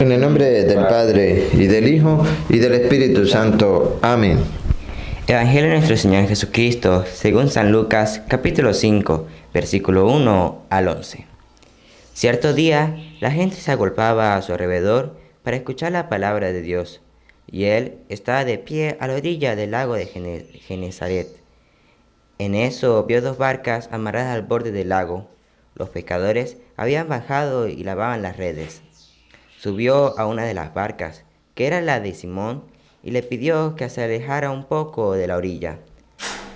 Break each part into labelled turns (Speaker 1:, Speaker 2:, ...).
Speaker 1: En el nombre del Padre, y del Hijo, y del Espíritu Santo. Amén.
Speaker 2: Evangelio de nuestro Señor Jesucristo, según San Lucas, capítulo 5, versículo 1 al 11. Cierto día, la gente se agolpaba a su alrededor para escuchar la palabra de Dios, y él estaba de pie a la orilla del lago de Genezaret. En eso vio dos barcas amarradas al borde del lago. Los pescadores habían bajado y lavaban las redes. Subió a una de las barcas, que era la de Simón, y le pidió que se alejara un poco de la orilla.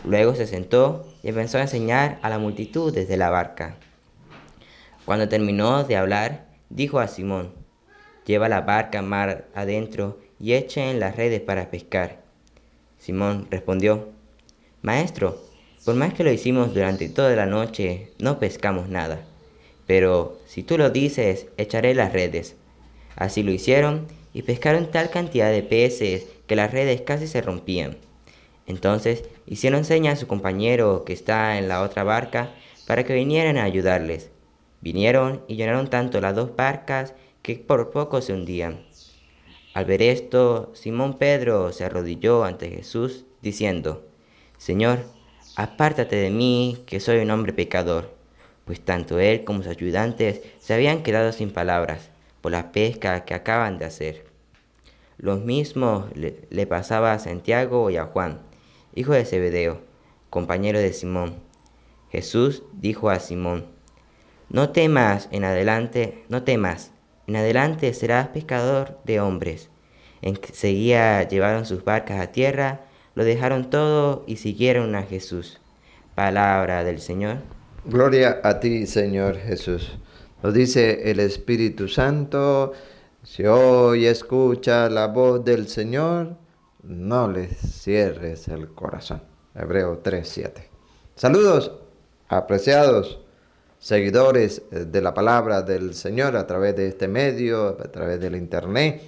Speaker 2: Luego se sentó y empezó a enseñar a la multitud desde la barca. Cuando terminó de hablar, dijo a Simón: «Lleva la barca mar adentro y echen las redes para pescar». Simón respondió: «Maestro, por más que lo hicimos durante toda la noche, no pescamos nada. Pero si tú lo dices, echaré las redes». Así lo hicieron y pescaron tal cantidad de peces que las redes casi se rompían. Entonces hicieron señas a su compañero que está en la otra barca para que vinieran a ayudarles. Vinieron y llenaron tanto las dos barcas que por poco se hundían. Al ver esto, Simón Pedro se arrodilló ante Jesús diciendo: «Señor, apártate de mí, que soy un hombre pecador», pues tanto él como sus ayudantes se habían quedado sin palabras por la pesca que acaban de hacer. Lo mismo le pasaba a Santiago y a Juan, hijo de Zebedeo, compañero de Simón. Jesús dijo a Simón: no temas, en adelante serás pescador de hombres». Enseguida llevaron sus barcas a tierra, lo dejaron todo y siguieron a Jesús. Palabra del Señor.
Speaker 1: Gloria a ti, Señor Jesús. Nos dice el Espíritu Santo: si hoy escuchas la voz del Señor, no le cierres el corazón. Hebreo 3:7. Saludos, apreciados seguidores de la palabra del Señor a través de este medio, a través del internet,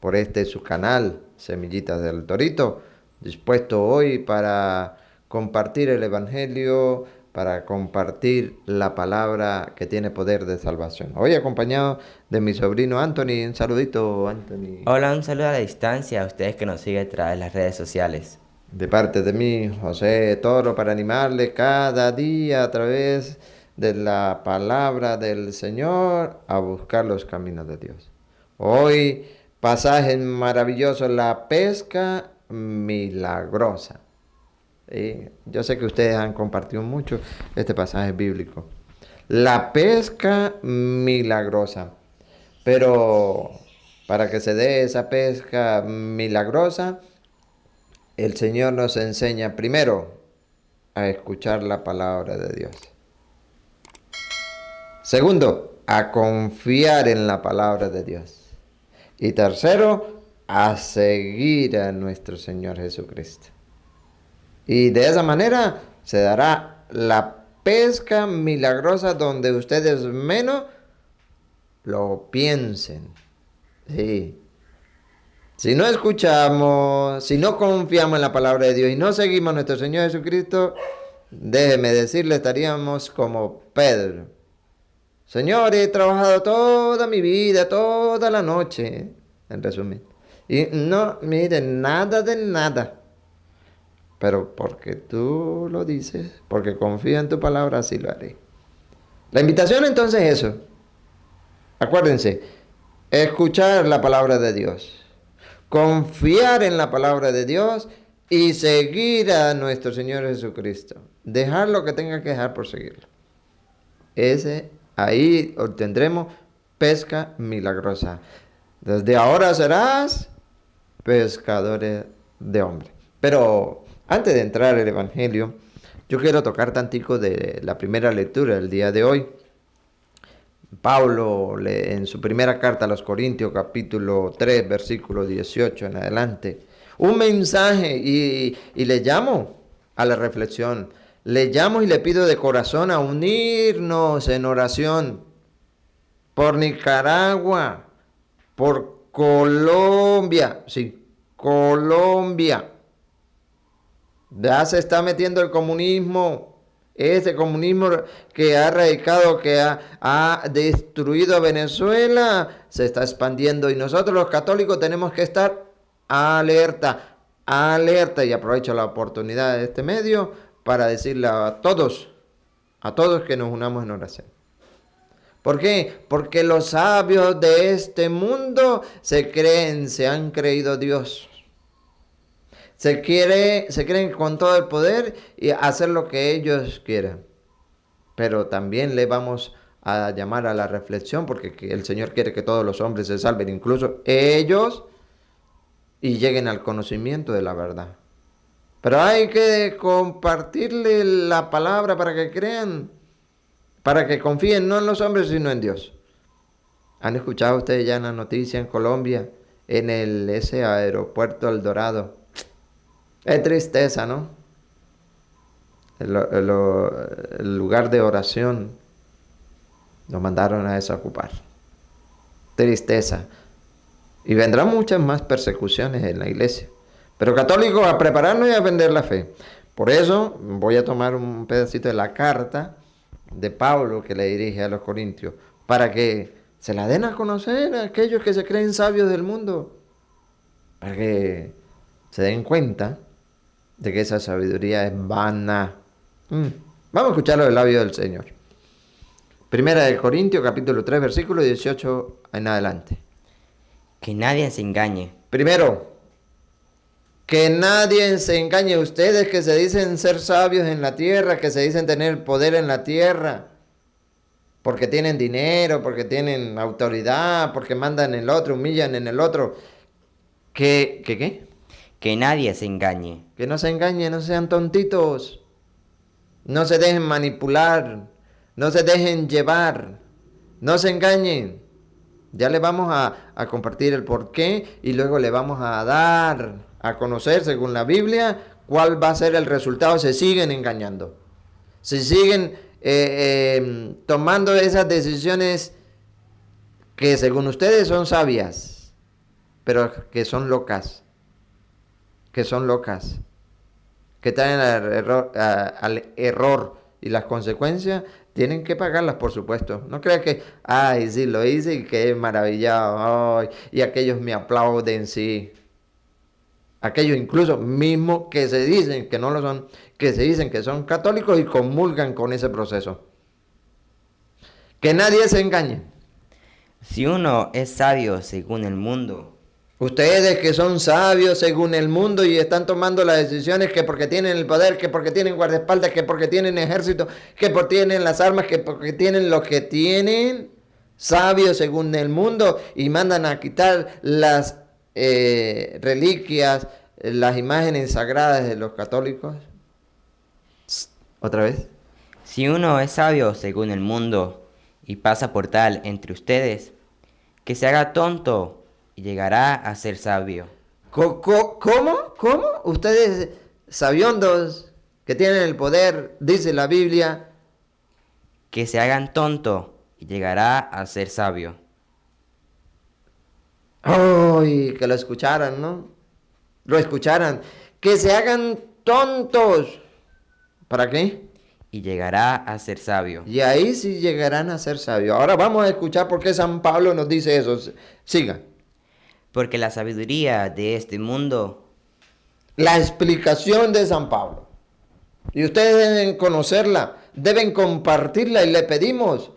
Speaker 1: por su canal Semillitas del Torito, dispuesto hoy para compartir el Evangelio, para compartir la palabra que tiene poder de salvación. Hoy acompañado de mi sobrino Anthony. Un saludito, Anthony.
Speaker 2: Hola, un saludo a la distancia a ustedes que nos siguen a través de las redes sociales.
Speaker 1: De parte de mí, José Toro, para animarle cada día a través de la palabra del Señor a buscar los caminos de Dios. Hoy, pasaje maravilloso, la pesca milagrosa. Yo sé que ustedes han compartido mucho este pasaje bíblico. La pesca milagrosa. Pero para que se dé esa pesca milagrosa, el Señor nos enseña primero a escuchar la palabra de Dios. Segundo, a confiar en la palabra de Dios. Y tercero, a seguir a nuestro Señor Jesucristo. Y de esa manera se dará la pesca milagrosa donde ustedes menos lo piensen. Sí. Si no escuchamos, si no confiamos en la palabra de Dios y no seguimos a nuestro Señor Jesucristo, déjeme decirle, estaríamos como Pedro. Señor, he trabajado toda mi vida, toda la noche, en resumen. Y no, mire, nada de nada. Pero porque tú lo dices, porque confío en tu palabra, así lo haré. La invitación entonces es eso. Acuérdense, escuchar la palabra de Dios, confiar en la palabra de Dios y seguir a nuestro Señor Jesucristo. Dejar lo que tenga que dejar por seguirlo. Ahí obtendremos pesca milagrosa. Desde ahora serás pescadores de hombres. Pero antes de entrar al Evangelio, yo quiero tocar tantico de la primera lectura del día de hoy. Pablo, en su primera carta a los Corintios, capítulo 3, versículo 18 en adelante, un mensaje y le llamo a la reflexión. Le llamo y le pido de corazón a unirnos en oración por Nicaragua, por Colombia, sí, Colombia. Ya se está metiendo el comunismo Ese comunismo que ha radicado, que ha destruido a Venezuela, se está expandiendo y nosotros los católicos tenemos que estar alerta, alerta, y aprovecho la oportunidad de este medio para decirle a todos que nos unamos en oración. ¿Por qué? Porque los sabios de este mundo se han creído Dios. Se creen con todo el poder y hacer lo que ellos quieran. Pero también le vamos a llamar a la reflexión, porque el Señor quiere que todos los hombres se salven, incluso ellos, y lleguen al conocimiento de la verdad. Pero hay que compartirle la palabra para que crean, para que confíen no en los hombres, sino en Dios. ¿Han escuchado ustedes ya en la noticia en Colombia, en ese aeropuerto El Dorado? Es tristeza, ¿no? El lugar de oración nos mandaron a desocupar. Tristeza. Y vendrán muchas más persecuciones en la iglesia. Pero católicos, a prepararnos y a vender la fe. Por eso voy a tomar un pedacito de la carta de Pablo que le dirige a los corintios, para que se la den a conocer a aquellos que se creen sabios del mundo, para que se den cuenta de que esa sabiduría es vana. Vamos a escucharlo del labio del Señor. Primera de Corintios, capítulo 3, versículo 18 en adelante.
Speaker 2: Que nadie se engañe.
Speaker 1: Primero, que nadie se engañe. Ustedes que se dicen ser sabios en la tierra, que se dicen tener poder en la tierra, porque tienen dinero, porque tienen autoridad, porque mandan en el otro, humillan en el otro. ¿Qué?
Speaker 2: Que nadie se engañe.
Speaker 1: Que no se engañen, no sean tontitos. No se dejen manipular, no se dejen llevar, no se engañen. Ya le vamos a compartir el porqué y luego le vamos a dar a conocer, según la Biblia, cuál va a ser el resultado. Se siguen engañando, se siguen tomando esas decisiones que según ustedes son sabias, pero que son locas, que traen al error, y las consecuencias tienen que pagarlas, por supuesto. No creas que, ay, sí, lo hice y quedé maravillado, ay, y aquellos me aplauden, sí. Aquellos incluso mismos que se dicen que no lo son, que se dicen que son católicos y comulgan con ese proceso. Que nadie se engañe.
Speaker 2: Si uno es sabio según el mundo,
Speaker 1: Ustedes que son sabios según el mundo y están tomando las decisiones que porque tienen el poder, que porque tienen guardaespaldas, que porque tienen ejército, que porque tienen las armas, que porque tienen lo que tienen, sabios según el mundo, y mandan a quitar las reliquias, las imágenes sagradas de los católicos. ¿Otra vez?
Speaker 2: si uno es sabio según el mundo y pasa por tal entre ustedes, que se haga tonto y llegará a ser sabio.
Speaker 1: ¿Cómo? Ustedes sabiondos que tienen el poder, dice la Biblia.
Speaker 2: Que se hagan tonto y llegará a ser sabio.
Speaker 1: ¡Ay! Que lo escucharan, ¿no? Lo escucharan. Que se hagan tontos. ¿Para qué?
Speaker 2: Y llegará a ser sabio.
Speaker 1: Y ahí sí llegarán a ser sabios. Ahora vamos a escuchar por qué San Pablo nos dice eso. Siga.
Speaker 2: Porque la sabiduría de este mundo,
Speaker 1: La explicación de San Pablo. Y ustedes deben conocerla, deben compartirla, y le pedimos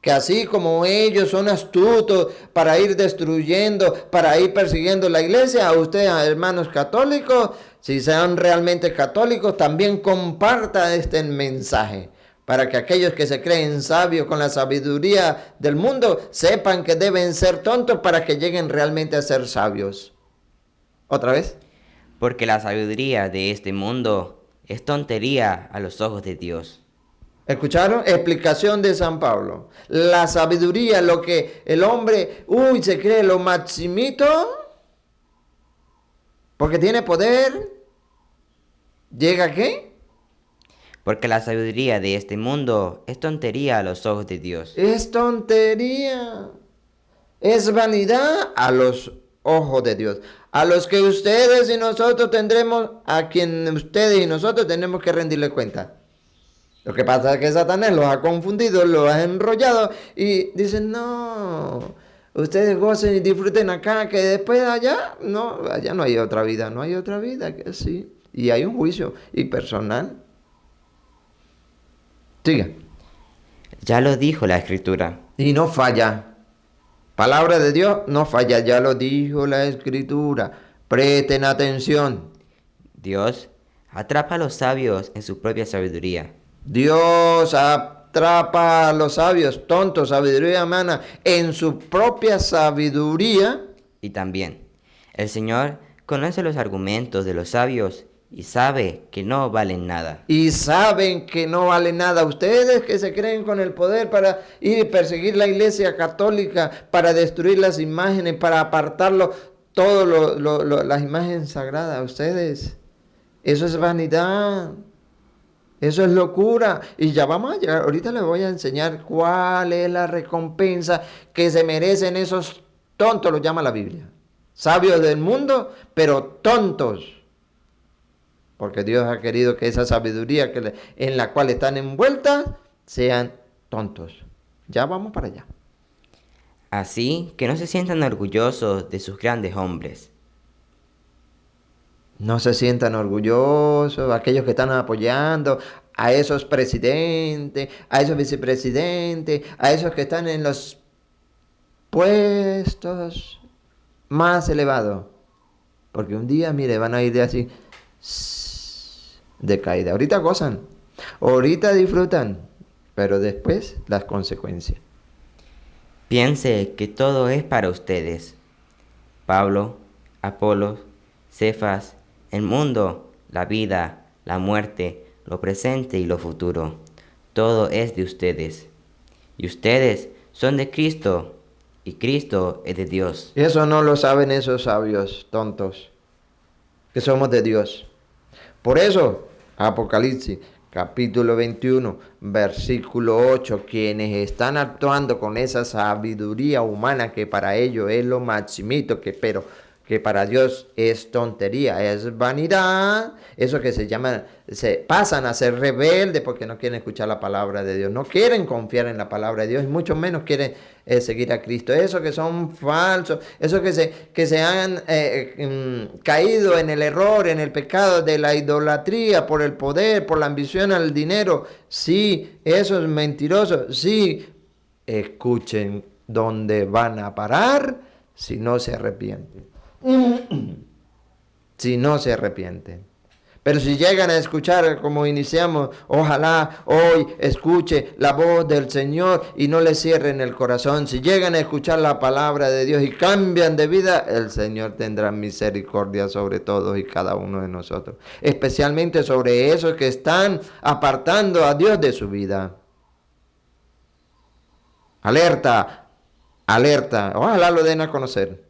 Speaker 1: que así como ellos son astutos para ir destruyendo, para ir persiguiendo la iglesia, a ustedes, hermanos católicos, si sean realmente católicos, también compartan este mensaje, para que aquellos que se creen sabios con la sabiduría del mundo sepan que deben ser tontos para que lleguen realmente a ser sabios. ¿Otra vez?
Speaker 2: porque la sabiduría de este mundo es tontería a los ojos de Dios.
Speaker 1: ¿Escucharon? Explicación de San Pablo. La sabiduría, lo que el hombre, se cree lo maximito, porque tiene poder, ¿llega a qué?
Speaker 2: Porque la sabiduría de este mundo es tontería a los ojos de Dios.
Speaker 1: Es tontería, es vanidad a los ojos de Dios. A los que ustedes y nosotros tendremos, a quien ustedes y nosotros tenemos que rendirle cuenta. Lo que pasa es que Satanás los ha confundido, los ha enrollado y dicen, no, ustedes gocen y disfruten acá, que después allá no hay otra vida, no hay otra vida, que sí. Y hay un juicio y personal. Siga.
Speaker 2: Ya lo dijo la Escritura.
Speaker 1: Y no falla. Palabra de Dios no falla, ya lo dijo la Escritura. Presten atención.
Speaker 2: Dios atrapa a los sabios en su propia sabiduría.
Speaker 1: Dios atrapa a los sabios, tontos, sabiduría humana, en su propia sabiduría.
Speaker 2: Y también, el Señor conoce los argumentos de los sabios y sabe que no valen nada.
Speaker 1: Y saben que no vale nada. Ustedes que se creen con el poder para ir y perseguir la iglesia católica, para destruir las imágenes, para apartarlo, todas las imágenes sagradas. Ustedes, eso es vanidad. Eso es locura. Y ya vamos a llegar. Ahorita les voy a enseñar cuál es la recompensa que se merecen esos tontos, lo llama la Biblia. Sabios del mundo, pero tontos. Porque Dios ha querido que esa sabiduría en la cual están envueltas sean tontos. Ya vamos para allá.
Speaker 2: Así que no se sientan orgullosos de sus grandes hombres.
Speaker 1: No se sientan orgullosos, aquellos que están apoyando a esos presidentes, a esos vicepresidentes, a esos que están en los puestos más elevados. Porque un día, mire, van a ir de así, de caída. Ahorita gozan, ahorita disfrutan, pero después las consecuencias.
Speaker 2: Piense que todo es para ustedes. Pablo, Apolos, Cefas, el mundo, la vida, la muerte, lo presente y lo futuro. Todo es de ustedes. Y ustedes son de Cristo, y Cristo es de Dios.
Speaker 1: Eso no lo saben esos sabios tontos, que somos de Dios. Por eso, Apocalipsis, capítulo 21, versículo 8, quienes están actuando con esa sabiduría humana que para ellos es lo maximito, pero que para Dios es tontería, es vanidad, eso que se pasan a ser rebeldes porque no quieren escuchar la palabra de Dios, no quieren confiar en la palabra de Dios y mucho menos quieren seguir a Cristo. Esos que son falsos, esos que se han caído en el error, en el pecado de la idolatría, por el poder, por la ambición al dinero, sí, esos mentirosos, sí, escuchen dónde van a parar si no se arrepienten. Si no se arrepienten. Pero si llegan a escuchar como iniciamos, ojalá hoy escuche la voz del Señor y no le cierren el corazón. Si llegan a escuchar la palabra de Dios y cambian de vida, el Señor tendrá misericordia sobre todos y cada uno de nosotros. Especialmente sobre esos que están apartando a Dios de su vida. Alerta, alerta. Ojalá lo den a conocer.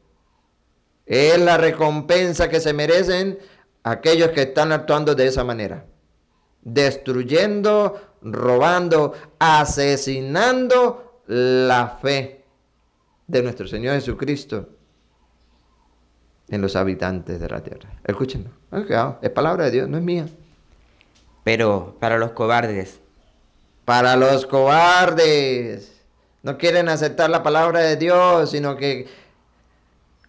Speaker 1: Es la recompensa que se merecen aquellos que están actuando de esa manera. Destruyendo, robando, asesinando la fe de nuestro Señor Jesucristo en los habitantes de la tierra. Escúchenlo. Es palabra de Dios, no es mía.
Speaker 2: Pero para los cobardes.
Speaker 1: Para los cobardes. No quieren aceptar la palabra de Dios, sino que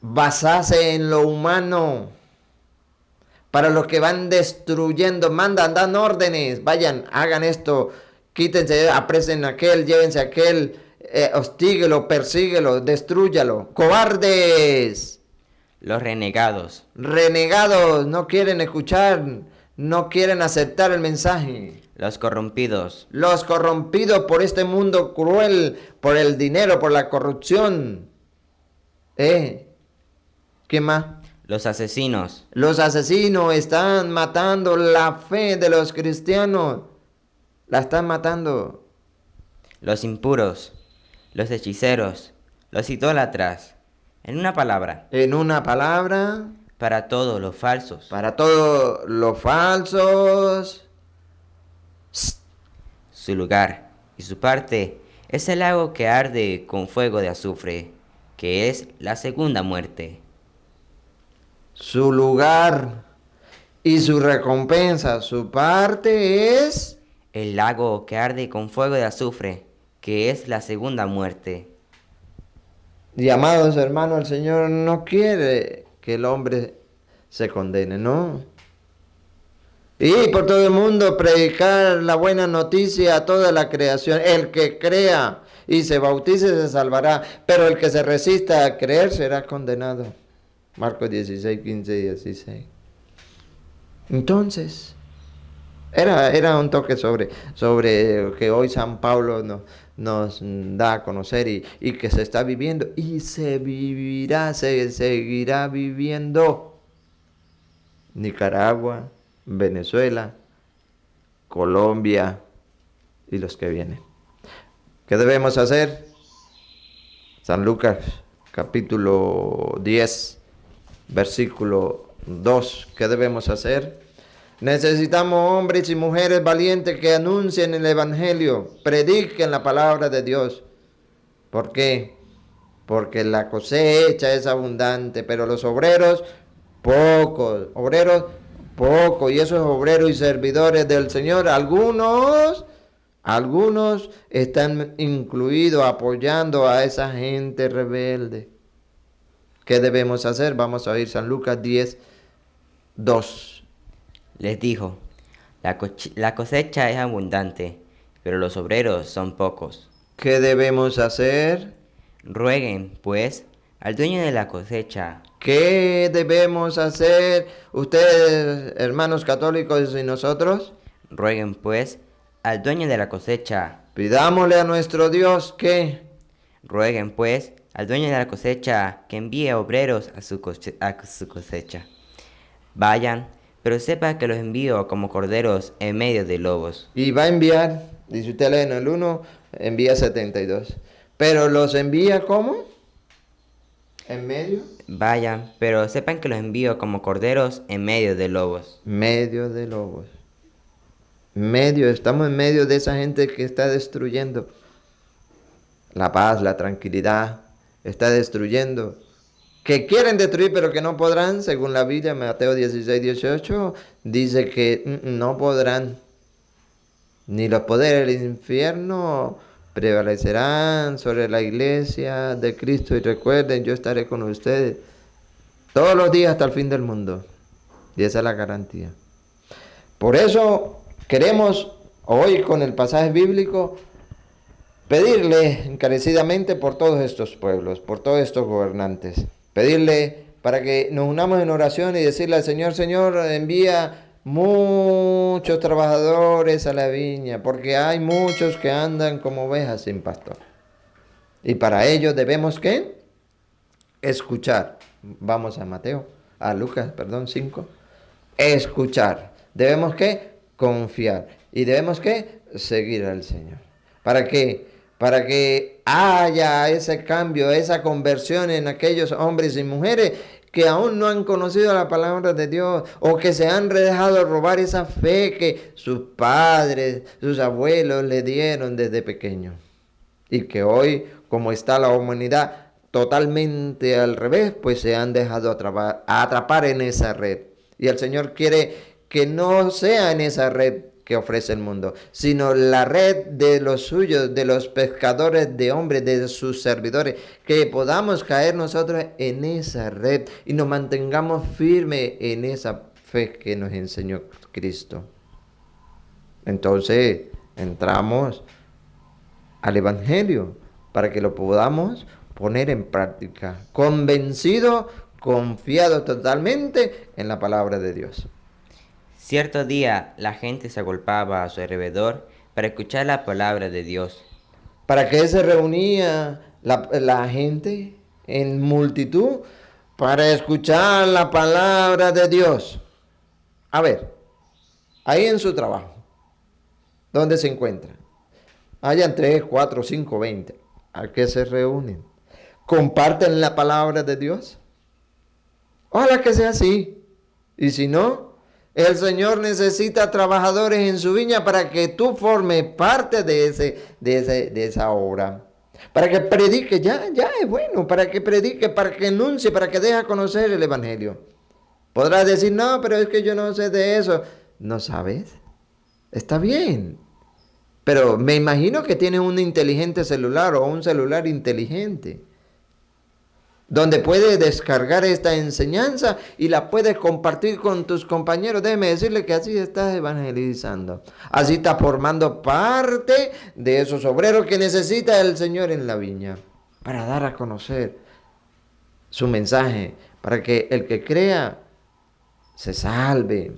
Speaker 1: basarse en lo humano. Para los que van destruyendo, dan órdenes, vayan, hagan esto, quítense, apresen aquel, llévense aquel, hostíguelo, persíguelo, destrúyalo. Cobardes.
Speaker 2: Los renegados.
Speaker 1: Renegados, no quieren escuchar, no quieren aceptar el mensaje.
Speaker 2: Los corrompidos.
Speaker 1: Los corrompidos por este mundo cruel, por el dinero, por la corrupción. ¿Qué más?
Speaker 2: Los asesinos.
Speaker 1: Los asesinos están matando la fe de los cristianos. La están matando.
Speaker 2: Los impuros. Los hechiceros. Los idólatras. En una palabra.
Speaker 1: En una palabra.
Speaker 2: Para todos los falsos.
Speaker 1: Para todos los falsos.
Speaker 2: Su lugar y su parte es el lago que arde con fuego de azufre, que es la segunda muerte.
Speaker 1: Su lugar y su recompensa, su parte es
Speaker 2: el lago que arde con fuego de azufre, que es la segunda muerte.
Speaker 1: Y amados hermanos, el Señor no quiere que el hombre se condene, no. Y por todo el mundo predicar la buena noticia a toda la creación. El que crea y se bautice se salvará, pero el que se resista a creer será condenado. Marcos 16, 15 y 16. Entonces, era un toque sobre que hoy San Pablo nos da a conocer y que se está viviendo y se vivirá, se seguirá viviendo. Nicaragua, Venezuela, Colombia y los que vienen. ¿Qué debemos hacer? San Lucas capítulo 10, versículo 2. ¿Qué debemos hacer? Necesitamos hombres y mujeres valientes que anuncien el Evangelio, prediquen la palabra de Dios. ¿Por qué? Porque la cosecha es abundante, pero los obreros, pocos. Obreros, pocos. Y esos obreros y servidores del Señor, algunos están incluidos apoyando a esa gente rebelde. ¿Qué debemos hacer? Vamos a oír San Lucas 10, 2.
Speaker 2: Les dijo, la cosecha es abundante, pero los obreros son pocos.
Speaker 1: ¿Qué debemos hacer?
Speaker 2: Rueguen, pues, al dueño de la cosecha.
Speaker 1: ¿Qué debemos hacer ustedes, hermanos católicos, y nosotros?
Speaker 2: Rueguen, pues, al dueño de la cosecha.
Speaker 1: Pidámosle a nuestro Dios que...
Speaker 2: Rueguen, pues, al dueño de la cosecha que envíe obreros a su cosecha. Vayan, pero sepa que los envío como corderos en medio de lobos.
Speaker 1: Y va a enviar, dice usted lee en el 1, envía 72. Pero los envía ¿cómo? ¿En medio?
Speaker 2: Vayan, pero sepan que los envío como corderos en medio de lobos.
Speaker 1: Medio de lobos. Estamos en medio de esa gente que está destruyendo la paz, la tranquilidad, está destruyendo. Que quieren destruir pero que no podrán, según la Biblia, Mateo 16, 18, dice que no podrán. Ni los poderes del infierno prevalecerán sobre la iglesia de Cristo. Y recuerden, yo estaré con ustedes todos los días hasta el fin del mundo. Y esa es la garantía. Por eso queremos hoy con el pasaje bíblico pedirle encarecidamente por todos estos pueblos, por todos estos gobernantes. Pedirle para que nos unamos en oración y decirle al Señor, Señor, envía muchos trabajadores a la viña, porque hay muchos que andan como ovejas sin pastor. Y para ello debemos, ¿qué? Escuchar. Vamos a Lucas 5. Escuchar. Debemos, ¿qué? Confiar. Y debemos, ¿qué? Seguir al Señor. ¿Para qué? Para que haya ese cambio, esa conversión en aquellos hombres y mujeres que aún no han conocido la palabra de Dios o que se han dejado robar esa fe que sus padres, sus abuelos le dieron desde pequeño. Y que hoy, como está la humanidad totalmente al revés, pues se han dejado atrapar en esa red. Y el Señor quiere que no sea en esa red que ofrece el mundo, sino la red de los suyos, de los pescadores de hombres, de sus servidores, que podamos caer nosotros en esa red y nos mantengamos firmes en esa fe que nos enseñó Cristo. Entonces entramos al Evangelio para que lo podamos poner en práctica, convencido, confiado totalmente en la palabra de Dios.
Speaker 2: Cierto día la gente se agolpaba a su alrededor para escuchar la palabra de Dios.
Speaker 1: ¿Para qué se reunía la gente en multitud? Para escuchar la palabra de Dios. A ver, ahí en su trabajo, ¿dónde se encuentran? Hayan 3, 4, 5, 20. ¿A qué se reúnen? ¿Comparten la palabra de Dios? Ojalá que sea así. Y si no, el Señor necesita trabajadores en su viña para que tú formes parte de esa obra. Para que predique, ya es bueno, para que predique, para que anuncie, para que deje a conocer el Evangelio. Podrás decir, no, pero es que yo no sé de eso. ¿No sabes? Está bien. Pero me imagino que tienes un inteligente celular o un celular inteligente, donde puedes descargar esta enseñanza y la puedes compartir con tus compañeros. Déjeme decirle que así estás evangelizando. Así estás formando parte de esos obreros que necesita el Señor en la viña para dar a conocer su mensaje, para que el que crea se salve.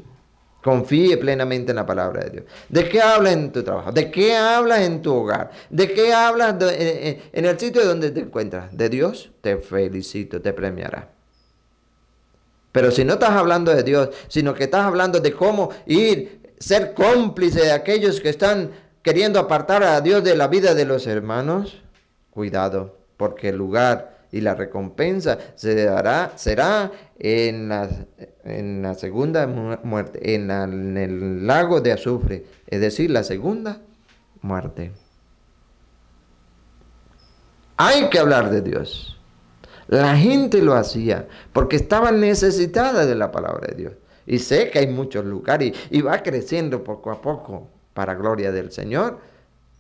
Speaker 1: Confíe plenamente en la palabra de Dios. ¿De qué hablas en tu trabajo? ¿De qué hablas en tu hogar? ¿De qué hablas en el sitio donde te encuentras? ¿De Dios? Te felicito, te premiará. Pero si no estás hablando de Dios, sino que estás hablando de cómo ser cómplice de aquellos que están queriendo apartar a Dios de la vida de los hermanos, cuidado, porque el lugar y la recompensa será en la segunda muerte, en el lago de azufre, es decir, la segunda muerte. Hay que hablar de Dios. La gente lo hacía porque estaba necesitada de la palabra de Dios. Y sé que hay muchos lugares y va creciendo poco a poco para gloria del Señor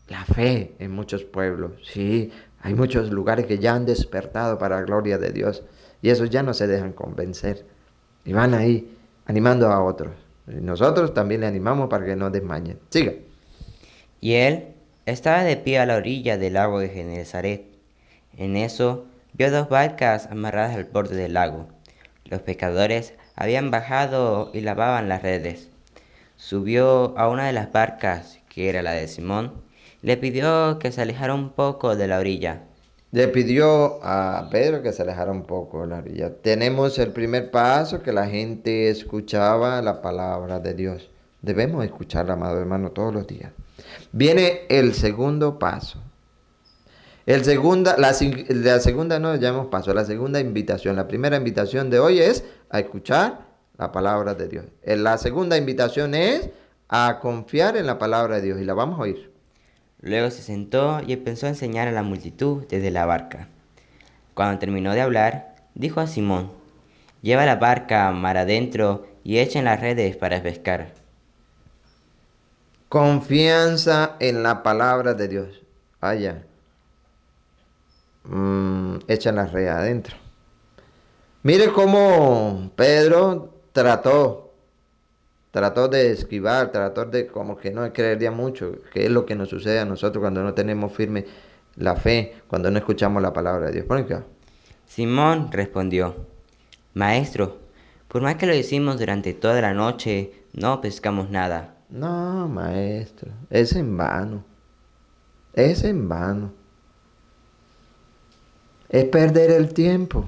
Speaker 1: la fe en muchos pueblos. Sí, hay muchos lugares que ya han despertado para la gloria de Dios y esos ya no se dejan convencer y van ahí animando a otros. Y nosotros también le animamos para que no desmayen. Siga.
Speaker 2: Y él estaba de pie a la orilla del lago de Genesaret. En eso vio dos barcas amarradas al borde del lago. Los pescadores habían bajado y lavaban las redes. Subió a una de las barcas, que era la de Simón, y le pidió que se alejara un poco de la orilla.
Speaker 1: Le pidió a Pedro que se alejara un poco de la orilla. Tenemos el primer paso, que la gente escuchaba la palabra de Dios. Debemos escucharla, amado hermano, todos los días. Viene el segundo paso. La segunda no llamamos paso, la segunda invitación. La primera invitación de hoy es a escuchar la palabra de Dios. La segunda invitación es a confiar en la palabra de Dios y la vamos a oír.
Speaker 2: Luego se sentó y empezó a enseñar a la multitud desde la barca. Cuando terminó de hablar, dijo a Simón: «Lleva la barca mar adentro y echen las redes para pescar».
Speaker 1: Confianza en la palabra de Dios. Vaya. Echan las redes adentro. Mire cómo Pedro trató de esquivar, trató de como que no creería mucho, que es lo que nos sucede a nosotros cuando no tenemos firme la fe, cuando no escuchamos la palabra de Dios. ¿Por qué?
Speaker 2: Simón respondió: «Maestro, por más que lo hicimos durante toda la noche, no pescamos nada».
Speaker 1: No, maestro, es en vano. Es en vano. Es perder el tiempo.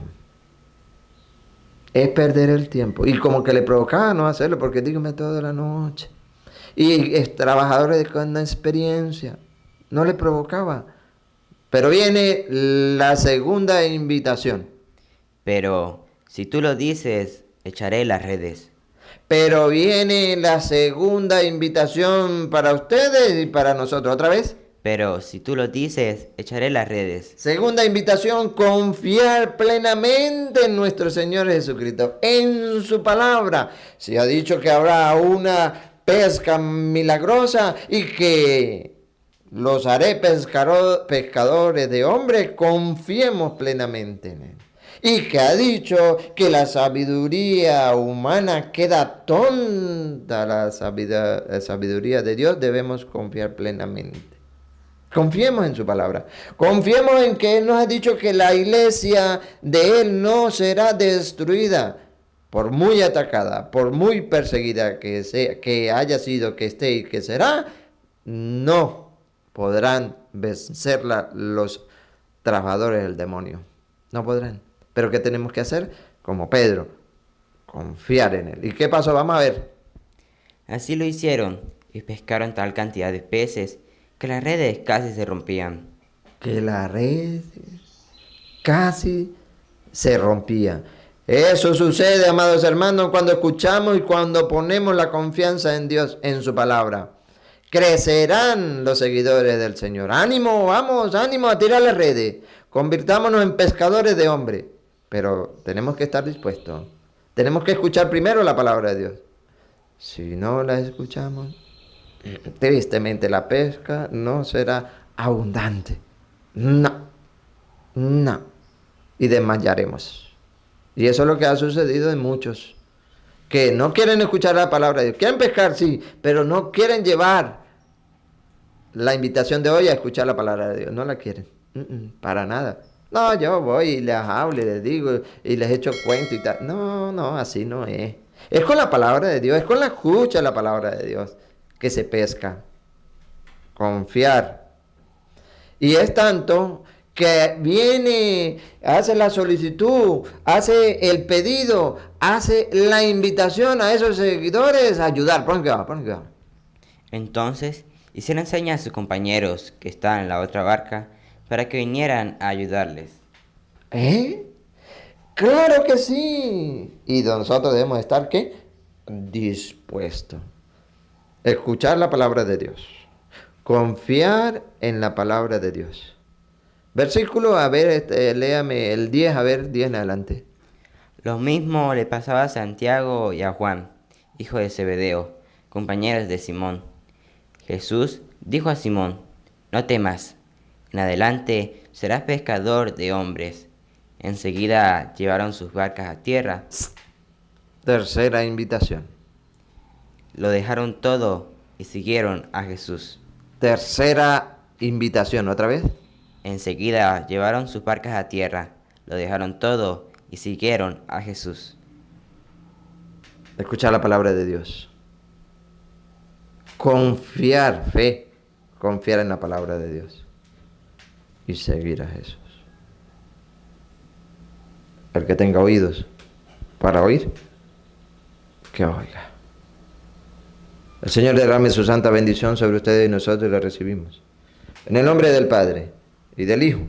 Speaker 1: Es perder el tiempo. Y como que le provocaba no hacerlo, porque dígame toda la noche. Y trabajadores con experiencia. No le provocaba. Pero viene la segunda invitación.
Speaker 2: «Pero si tú lo dices, echaré las redes».
Speaker 1: Pero viene la segunda invitación para ustedes y para nosotros. ¿Otra vez?
Speaker 2: «Pero si tú lo dices, echaré las redes».
Speaker 1: Segunda invitación, confiar plenamente en nuestro Señor Jesucristo, en su palabra. Se ha dicho que habrá una pesca milagrosa y que los haré pescadores de hombres, confiemos plenamente en Él. Y que ha dicho que la sabiduría humana queda tonta, la sabiduría de Dios debemos confiar plenamente. Confiemos en su palabra. Confiemos en que Él nos ha dicho que la iglesia de Él no será destruida, por muy atacada, por muy perseguida que haya sido, que esté y que será, no podrán vencerla los trabajadores del demonio. No podrán. Pero ¿qué tenemos que hacer? Como Pedro, confiar en Él. ¿Y qué pasó? Vamos a ver.
Speaker 2: Así lo hicieron y pescaron tal cantidad de peces que las redes casi se rompían.
Speaker 1: Que las redes casi se rompían. Eso sucede, amados hermanos, cuando escuchamos y cuando ponemos la confianza en Dios, en su palabra. Crecerán los seguidores del Señor. Ánimo, vamos, ánimo a tirar las redes. Convirtámonos en pescadores de hombres. Pero tenemos que estar dispuestos. Tenemos que escuchar primero la palabra de Dios. Si no la escuchamos, tristemente la pesca no será abundante. No, no. Y desmayaremos. Y eso es lo que ha sucedido en muchos, que no quieren escuchar la palabra de Dios. Quieren pescar, sí, pero no quieren llevar la invitación de hoy a escuchar la palabra de Dios. No la quieren, para nada. No, yo voy y les hablo y les digo y les echo cuento y tal. No, no, así no es. Es con la palabra de Dios, es con la escucha de la palabra de Dios que se pesca. Confiar. Y es tanto que viene, hace la solicitud, hace el pedido, hace la invitación a esos seguidores a ayudar. Pon que va.
Speaker 2: Entonces hicieron señas a sus compañeros que estaban en la otra barca para que vinieran a ayudarles.
Speaker 1: ¿Eh? Claro que sí. Y nosotros debemos estar, ¿qué? Dispuestos. Escuchar la palabra de Dios. Confiar en la palabra de Dios. Versículo, a ver, léame el 10, a ver, 10 en adelante.
Speaker 2: Lo mismo le pasaba a Santiago y a Juan, hijo de Zebedeo, compañeros de Simón. Jesús dijo a Simón: no temas, en adelante serás pescador de hombres. Enseguida llevaron sus barcas a tierra.
Speaker 1: Tercera invitación.
Speaker 2: Lo dejaron todo y siguieron a Jesús.
Speaker 1: Tercera invitación, ¿otra vez?
Speaker 2: Enseguida llevaron sus barcas a tierra, lo dejaron todo y siguieron a Jesús.
Speaker 1: Escuchar la palabra de Dios. Confiar, fe, confiar en la palabra de Dios. Y seguir a Jesús. El que tenga oídos para oír, que oiga. El Señor derrame su santa bendición sobre ustedes y nosotros la recibimos. En el nombre del Padre, y del Hijo,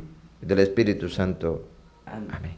Speaker 1: y del Espíritu Santo. Amén.